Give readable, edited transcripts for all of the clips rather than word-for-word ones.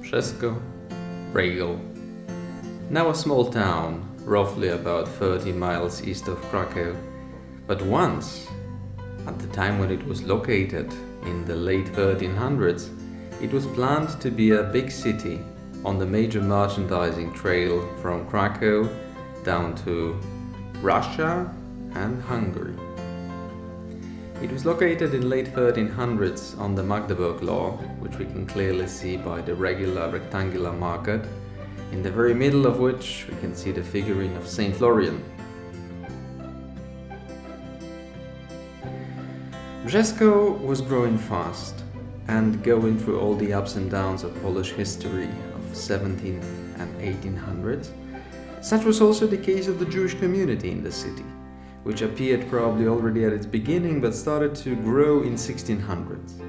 Brzesko Jewish. Now a small town, roughly about 30 miles east of Cracow, but once, at the time when it was located in the late 1300s, it was planned to be a big city on the major merchandising trail from Cracow down to Russia and Hungary. It was located in late 1300s on the Magdeburg Law, which we can clearly see by the regular rectangular market, in the very middle of which we can see the figurine of Saint Florian. Brzesko was growing fast and going through all the ups and downs of Polish history of 17th and 1800s. Such was also the case of the Jewish community in the city, which appeared probably already at its beginning but started to grow in 1600s.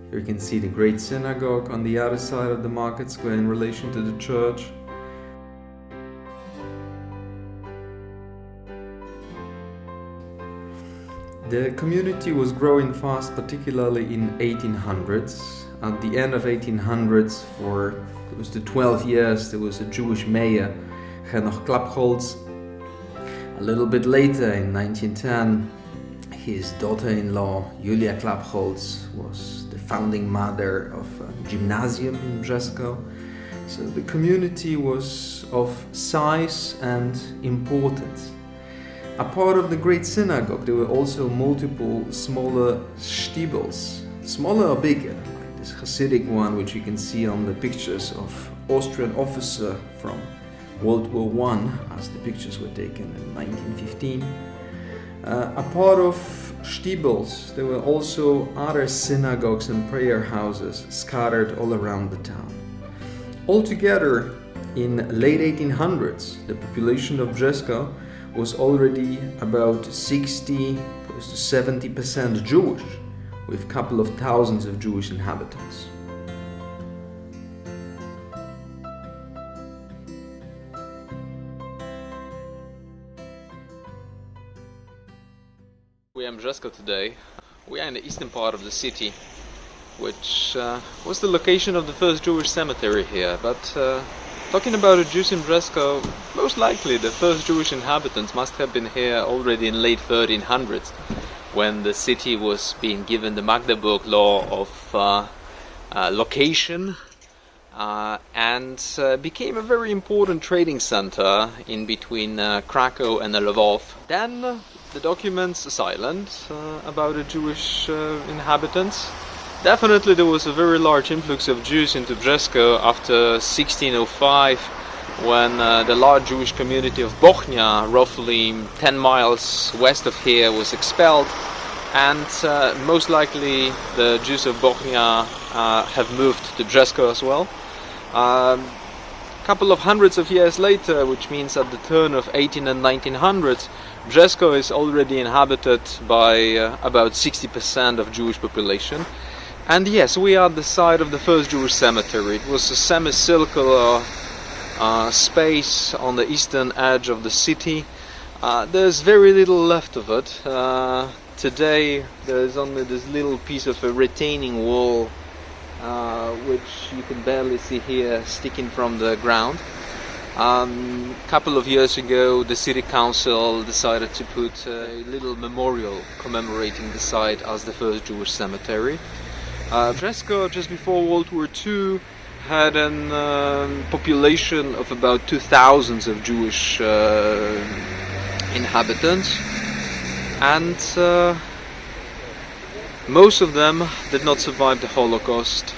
Here you can see the great synagogue on the other side of the market square in relation to the church. The community was growing fast, particularly in 1800s. At the end of 1800s, for close to 12 years, there was a Jewish mayor, Henoch Klapholz. A little bit later, in 1910, his daughter-in-law, Julia Klapholz, was the founding mother of a gymnasium in Brzesko. So the community was of size and importance. A part of the great synagogue, there were also multiple smaller shtibels, smaller or bigger, like this Hasidic one, which you can see on the pictures of Austrian officer from World War I, as the pictures were taken in 1915. A part of shtibels, there were also other synagogues and prayer houses scattered all around the town. Altogether, in late 1800s, the population of Brzesko was already about 60, close to 70% Jewish, with a couple of thousands of Jewish inhabitants. We are in Brzesko today. We are in the eastern part of the city, which was the location of the first Jewish cemetery here. But talking about the Jews in Brzesko, most likely the first Jewish inhabitants must have been here already in late 1300s, when the city was being given the Magdeburg law of location and became a very important trading center in between Cracow and Lwów. Then the documents are silent about the Jewish inhabitants. Definitely there was a very large influx of Jews into Brzesko after 1605, when the large Jewish community of Bochnia, roughly 10 miles west of here, was expelled, and most likely the Jews of Bochnia have moved to Brzesko as well. A couple of hundreds of years later, which means at the turn of 18 and 1900s, Brzesko is already inhabited by about 60% of Jewish population. And yes, we are at the site of the first Jewish cemetery. It was a semicircular space on the eastern edge of the city. There's very little left of it. Today there is only this little piece of a retaining wall, which you can barely see here sticking from the ground. A couple of years ago, the city council decided to put a little memorial commemorating the site as the first Jewish cemetery. Brzesko, just before World War II, had a population of about 2,000 of Jewish inhabitants, and most of them did not survive the Holocaust.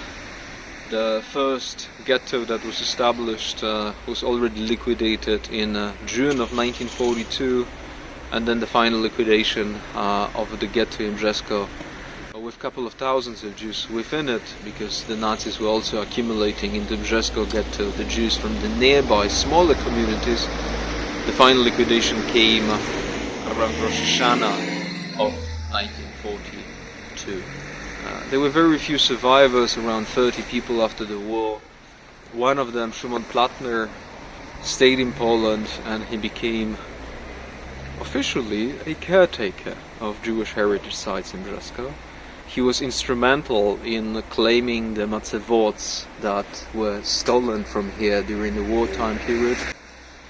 The first ghetto that was established was already liquidated in June of 1942, and then the final liquidation of the ghetto in Brzesko, with a couple of thousands of Jews within it, because the Nazis were also accumulating into Brzesko ghetto the Jews from the nearby smaller communities. The final liquidation came around Rosh Hashanah of 1942. There were very few survivors, around 30 people after the war. One of them, Szymon Platner, stayed in Poland, and he became officially a caretaker of Jewish heritage sites in Brzesko. He was instrumental in claiming the matzevots that were stolen from here during the wartime period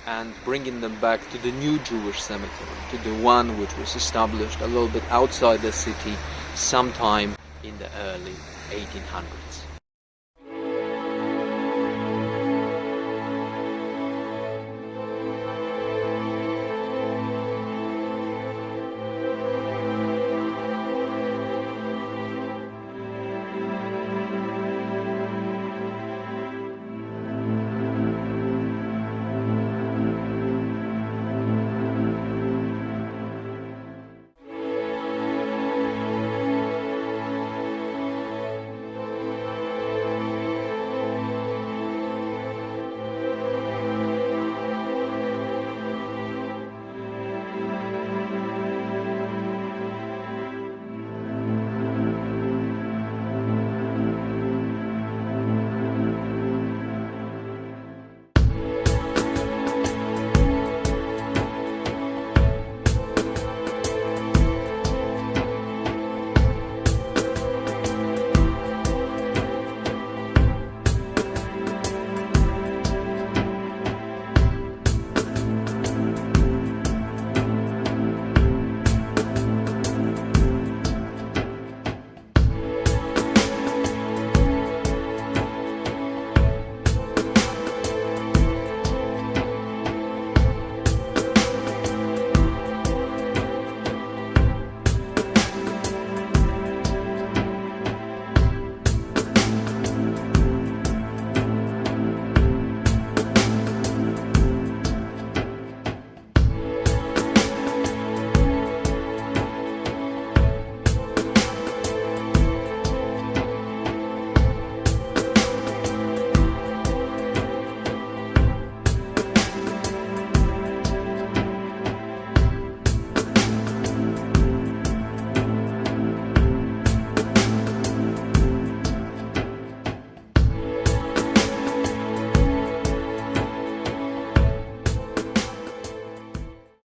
and bringing them back to the new Jewish cemetery, to the one which was established a little bit outside the city sometime in the early 1800s.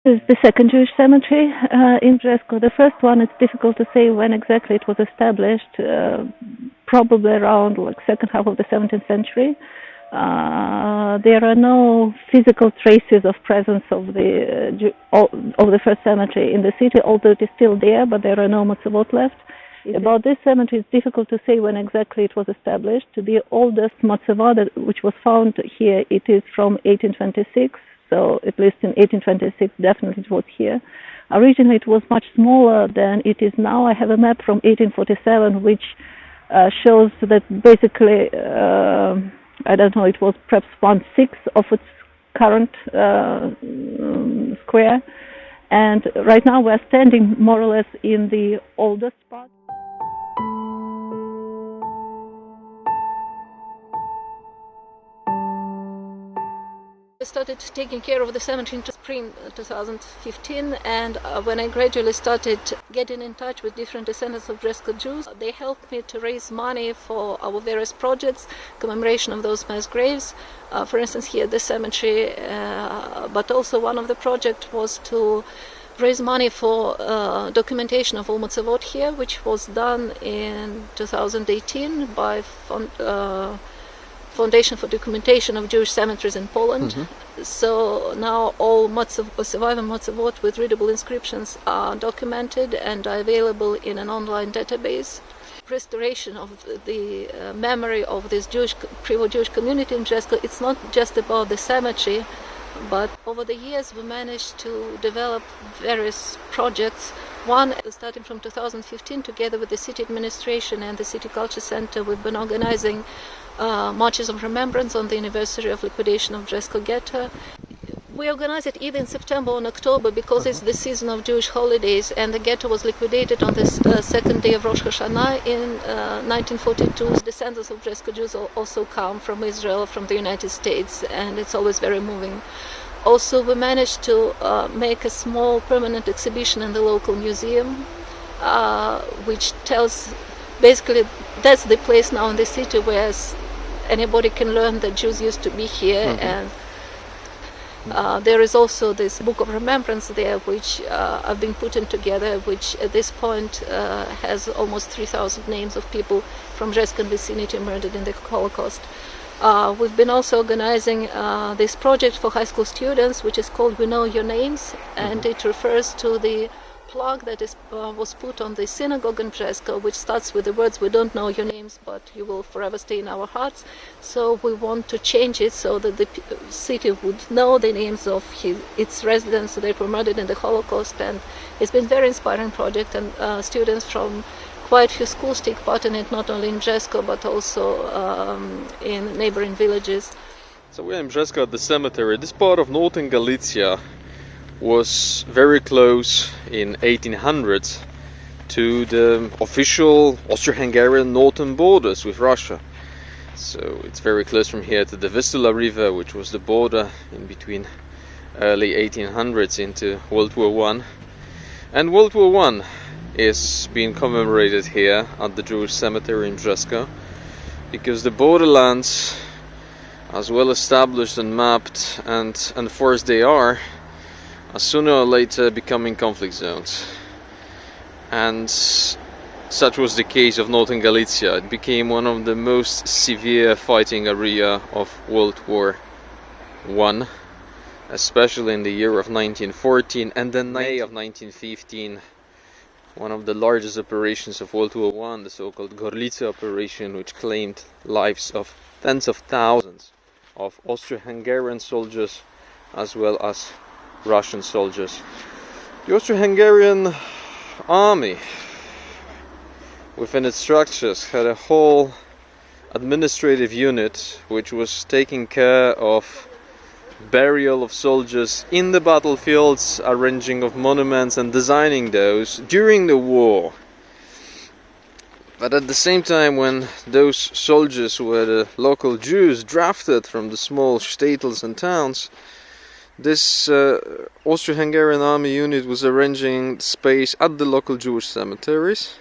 This is the second Jewish cemetery in Brzesko. The first one, it's difficult to say when exactly it was established, probably around second half of the 17th century. There are no physical traces of presence of the first cemetery in the city, although it is still there, but there are no matzevot left. About this cemetery, it's difficult to say when exactly it was established. The oldest matzevah which was found here, it is from 1826. So at least in 1826, definitely it was here. Originally, it was much smaller than it is now. I have a map from 1847, which shows that basically, I don't know, it was perhaps 1/6 of its current square. And right now, we're standing more or less in the oldest part. I started taking care of the cemetery in spring 2015, and when I gradually started getting in touch with different descendants of Brzesko Jews, they helped me to raise money for our various projects, commemoration of those mass graves, for instance here at the cemetery, but also one of the projects was to raise money for documentation of all matzevot here, which was done in 2018 by Foundation for Documentation of Jewish Cemeteries in Poland. Mm-hmm. So now all surviving matzevot with readable inscriptions are documented and are available in an online database. Restoration of the memory of this pre-war Jewish community in Brzesko, it's not just about the cemetery, but over the years we managed to develop various projects. One, starting from 2015, together with the city administration and the City Culture Center, we've been organizing marches of remembrance on the anniversary of liquidation of Brzesko Ghetto. We organize it either in September or in October because it's the season of Jewish holidays, and the ghetto was liquidated on the second day of Rosh Hashanah in 1942. Descendants of Brzesko Jews also come from Israel, from the United States, and it's always very moving. Also, we managed to make a small permanent exhibition in the local museum, which tells, basically, that's the place now in the city where anybody can learn that Jews used to be here. Mm-hmm. There is also this book of remembrance there, which have been put in together, which at this point has almost 3,000 names of people from Brzesko vicinity murdered in the Holocaust. We've been also organizing this project for high school students, which is called We Know Your Names, and it refers to the plaque that was put on the synagogue in Brzesko, which starts with the words, "We don't know your names, but you will forever stay in our hearts." So we want to change it so that the city would know the names of its residents that were murdered in the Holocaust, and it's been a very inspiring project, and students from quite a few schools take part in it, not only in Brzesko, but also in neighboring villages. So we're in Brzesko at the cemetery. This part of northern Galicia was very close in 1800s to the official Austro-Hungarian northern borders with Russia. So it's very close from here to the Uszwica River, which was the border in between early 1800s into World War I. And World War I is being commemorated here at the Jewish cemetery in Brzesko, because the borderlands, as well established and mapped and enforced they are sooner or later becoming conflict zones. And such was the case of northern Galicia. It became one of the most severe fighting area of World War I, especially in the year of 1914, and then May of 1915, one of the largest operations of World War I, the so-called Gorlice operation, which claimed lives of tens of thousands of Austro-Hungarian soldiers as well as Russian soldiers. The Austro-Hungarian army, within its structures, had a whole administrative unit which was taking care of burial of soldiers in the battlefields, arranging of monuments and designing those during the war. But at the same time, when those soldiers were the local Jews drafted from the small shtetls and towns, this Austro-Hungarian army unit was arranging space at the local Jewish cemeteries.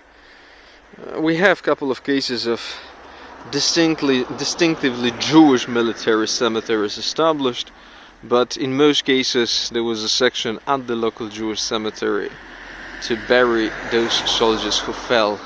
We have a couple of cases of distinctively Jewish military cemeteries established, but in most cases there was a section at the local Jewish cemetery to bury those soldiers who fell